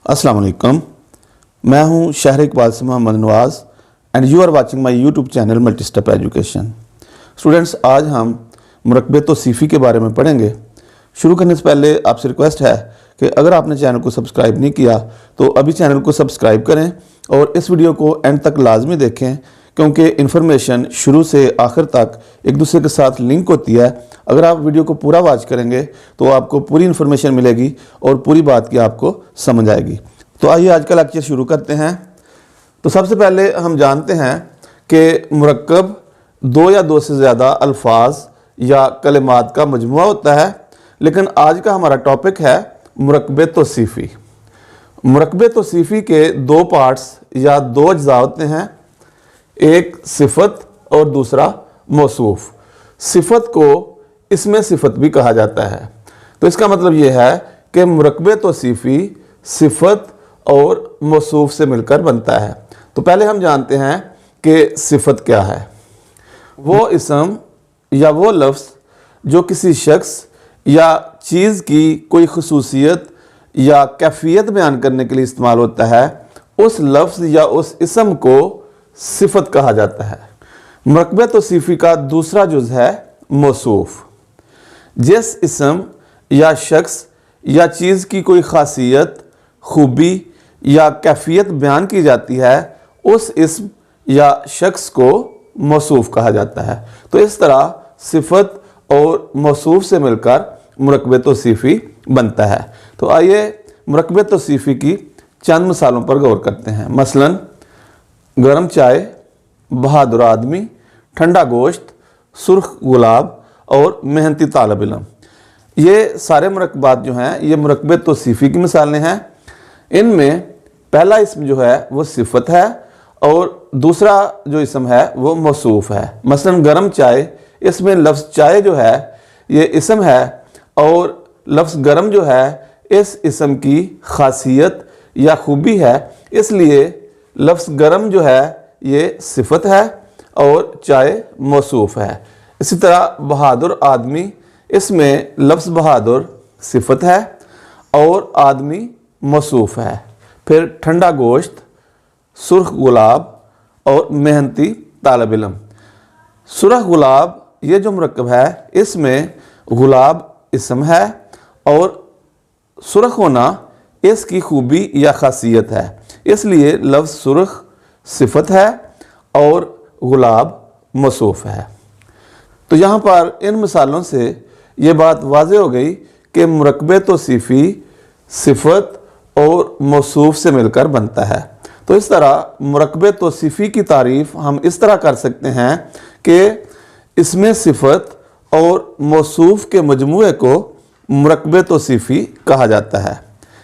अस्सलाम वालेकुम। मैं हूं शहर इकबाल से Mohammad Nawaz and you are watching my YouTube channel multi step education. Students, आज हम मुरक्बे तौसीफ़ी के बारे में पढ़ेंगे। शुरू करने से पहले आपसे रिक्वेस्ट है कि अगर आपने चैनल को सब्सक्राइब नहीं किया तो अभी चैनल को सब्सक्राइब करें और इस वीडियो को एंड तक लाजमी देखें, क्योंकि इन्फॉर्मेशन शुरू से आखिर तक एक दूसरे के साथ लिंक होती है। अगर आप वीडियो को पूरा वॉच करेंगे तो आपको पूरी इन्फॉर्मेशन मिलेगी और पूरी बात की आपको समझ आएगी। तो आइए आज का लेक्चर शुरू करते हैं। तो सबसे पहले हम जानते हैं कि मुरक्कब दो या दो से ज़्यादा अल्फाज या कलिमात का मजमुआ होता है, लेकिन आज का हमारा टॉपिक है मुरक्बे तौसीफ़ी। मुरक्बे तौसीफ़ी के दो पार्ट्स या दो अज्जा होते हैं, एक सिफत और दूसरा मौसूफ। सिफत को इसमें सिफत भी कहा जाता है। तो इसका मतलब यह है कि मुरक्बे तौसीफ़ी सिफत और मौसूफ से मिलकर बनता है। तो पहले हम जानते हैं कि सिफत क्या है। वो इसम या वो लफ्ज़ जो किसी शख्स या चीज़ की कोई खसूसियत या कैफियत बयान करने के लिए इस्तेमाल होता है, उस लफ्ज़ या उस इसम को सिफत कहा जाता है। मुरक्बे तौसीफ़ी का दूसरा जुज़ है मौसूफ। जिस इसम या शख्स या चीज़ की कोई खासियत, खूबी या कैफियत बयान की जाती है, उस इसम या शख्स को मौसूफ कहा जाता है। तो इस तरह सिफत और मौसूफ से मिलकर मुरक्बे तौसीफ़ी बनता है। तो आइए मुरक्बे तौसीफ़ी की चंद मिसालों पर गौर करते हैं। मसलन गर्म चाय, बहादुर आदमी, ठंडा गोश्त, सुर्ख गुलाब और मेहनती तालिब इल्म। ये सारे मुरक्बात जो हैं ये मुरक्बे तौसीफ़ी की मिसालें हैं। इनमें पहला इसम जो है वो सिफत है और दूसरा जो इसम है वो मौसूफ है। मसलन गर्म चाय, इसमें लफ्ज़ चाय जो है ये इसम है और लफ्ज़ गर्म जो है इस इसम की खासियत या खूबी है, इसलिए लफ्ज़ गर्म जो है ये सिफत है और चाय मौसूफ है। इसी तरह बहादुर आदमी, इसमें लफ्ज़ बहादुर सिफत है और आदमी मौसूफ है। फिर ठंडा गोश्त, सुर्ख गुलाब और मेहनती तालिब इल्म। सुर्ख गुलाब ये जो मुरक्कब है इसमें गुलाब इसम है और सुर्ख होना इसकी खूबी या खासियत है, इसलिए लफ्ज़ सुर्ख सिफत है और गुलाब मौसूफ है। तो यहाँ पर इन मिसालों से ये बात वाज़ेह हो गई कि मुरक्बे तौसीफ़ी सिफत और मौसूफ से मिलकर बनता है। तो इस तरह मुरक्बे तौसीफ़ी की तारीफ़ हम इस तरह कर सकते हैं कि इसमें सिफत और मौसूफ के मजमूए को मुरक्बे तौसीफ़ी कहा जाता है।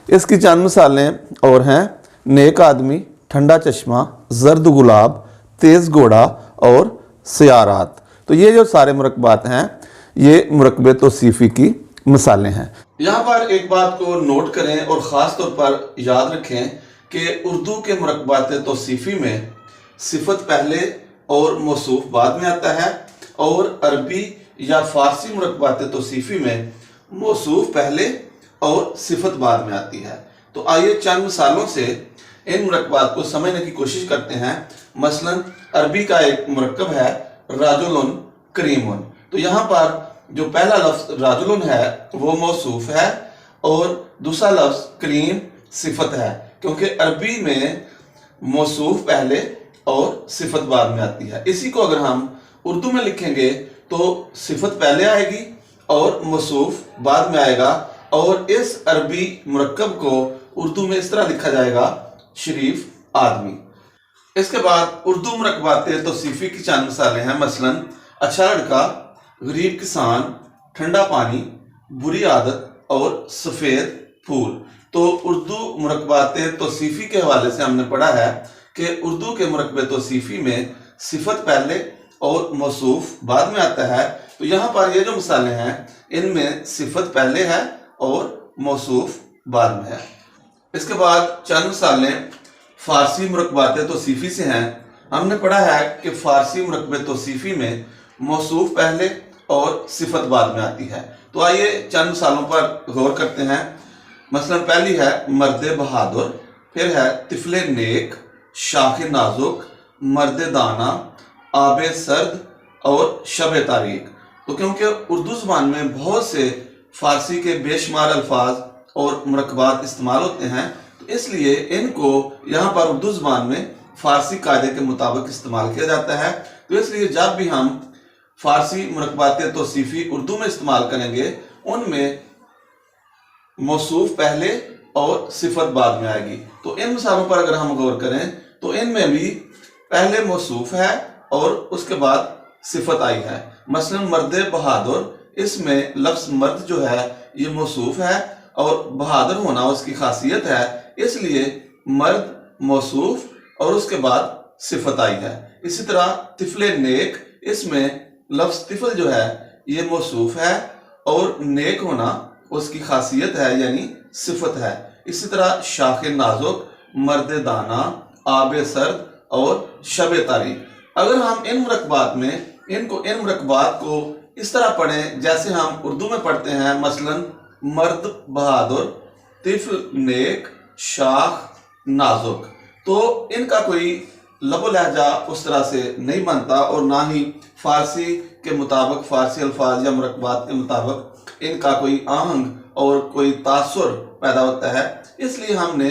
इसकी चंद मिसालें और हैं नेक आदमी, ठंडा चश्मा, जर्द गुलाब, तेज़ घोड़ा और सियारात। तो ये जो सारे मुरक्बात हैं ये मुरक्बे तौसीफ़ी की मिसालें हैं। यहाँ पर एक बात को नोट करें और ख़ास तौर पर याद रखें कि उर्दू के मुरक्बात तौसीफ़ी में सिफत पहले और मौसूफ बाद में आता है और अरबी या फ़ारसी मुरक्बात तौसीफ़ी में मौसूफ पहले और सिफत बाद में आती है। तो आइए चंद मिसालों से इन मुरक्बात को समझने की कोशिश करते हैं। मसलन अरबी का एक मुरक्कब है राजुलन करीमुन। तो यहाँ पर जो पहला लफ्ज़ राजुलन है वो मौसूफ है और दूसरा लफ्ज़ करीम सिफत है, क्योंकि अरबी में मौसूफ पहले और सिफत बाद में आती है। इसी को अगर हम उर्दू में लिखेंगे तो सिफत पहले आएगी और मौसूफ बाद में आएगा और इस अरबी मुरक्कब को उर्दू में इस तरह लिखा जाएगा शरीफ आदमी। इसके बाद उर्दू मुरक्बात तौसीफ़ी की चंद मिसालें हैं। मसलन अच्छा लड़का, गरीब किसान, ठंडा पानी, बुरी आदत और सफ़ेद फूल। तो उर्दू मुरक्बात तौसीफ़ी के हवाले से हमने पढ़ा है कि उर्दू के मुरक्बे तौसीफ़ी में सिफत पहले और मौसूफ बाद में आता है। तो यहाँ पर ये जो मिसालें हैं इनमें सिफत पहले है और मौसूफ बाद में है। इसके बाद चंद मिसालें फ़ारसी मुरक्बात तौसीफ़ी से हैं। हमने पढ़ा है कि फ़ारसी मुरक्बे तौसीफ़ी में मौसूफ पहले और सिफत बाद में आती है। तो आइए चंद मिसालों पर गौर करते हैं। مثلا پہلی ہے مرد بہادر، پھر ہے طفل نیک، شاخ نازک، مرد دانا، آب سرد اور شب تاریک۔ تو کیونکہ اردو زبان میں بہت سے فارسی کے بے شمار الفاظ اور مرکبات استعمال ہوتے ہیں، تو اس لیے ان کو یہاں پر اردو زبان میں فارسی قاعدے کے مطابق استعمال کیا جاتا ہے۔ تو اس لیے جب بھی ہم فارسی مرکبات توصیفی اردو میں استعمال کریں گے، ان میں موصوف پہلے اور صفت بعد میں آئے گی۔ تو ان مثالوں پر اگر ہم غور کریں تو ان میں بھی پہلے موصوف ہے اور اس کے بعد صفت آئی ہے۔ مثلا مرد بہادر، اس میں لفظ مرد جو ہے یہ موصوف ہے اور بہادر ہونا اس کی خاصیت ہے، اس لیے مرد موصوف اور اس کے بعد صفت آئی ہے۔ اسی طرح طفل نیک، اس میں لفظ طفل جو ہے یہ موصوف ہے اور نیک ہونا اس کی خاصیت ہے یعنی صفت ہے۔ اسی طرح شاخ نازک، مرد دانا، آب سرد اور شب تاریک۔ اگر ہم ان مرکبات کو اس طرح پڑھیں جیسے ہم اردو میں پڑھتے ہیں، مثلا مرد بہادر، طفل نیک، شاخ نازک، تو ان کا کوئی لب و لہجہ اس طرح سے نہیں بنتا اور نہ ہی فارسی کے مطابق، فارسی الفاظ یا مرکبات کے مطابق ان کا کوئی آہنگ اور کوئی تاثر پیدا ہوتا ہے۔ اس لیے ہم نے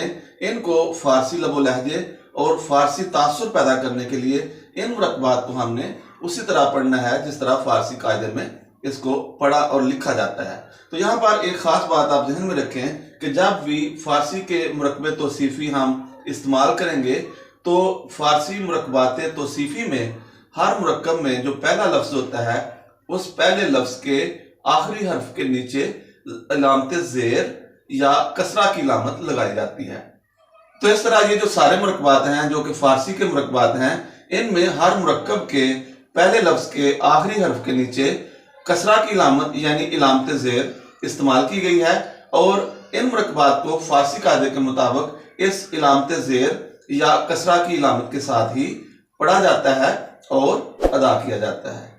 ان کو فارسی لب و لہجے اور فارسی تاثر پیدا کرنے کے لیے ان مرکبات کو ہم نے اسی طرح پڑھنا ہے جس طرح فارسی قاعدے میں اس کو پڑھا اور لکھا جاتا ہے۔ تو یہاں پر ایک خاص بات آپ ذہن میں رکھیں کہ جب بھی فارسی کے مرکب توصیفی ہم استعمال کریں گے تو فارسی مرکبات توصیفی میں ہر مرکب میں جو پہلا لفظ ہوتا ہے اس پہلے لفظ کے آخری حرف کے نیچے علامت زیر یا کسرہ کی علامت لگائی جاتی ہے۔ تو اس طرح یہ جو سارے مرکبات ہیں جو کہ فارسی کے مرکبات ہیں، ان میں ہر مرکب کے پہلے لفظ کے آخری حرف کے نیچے کسرہ کی علامت یعنی علامت زیر استعمال کی گئی ہے، اور ان مرکبات کو فارسی قاعدے کے مطابق اس علامت زیر یا کسرہ کی علامت کے ساتھ ہی پڑھا جاتا ہے اور ادا کیا جاتا ہے۔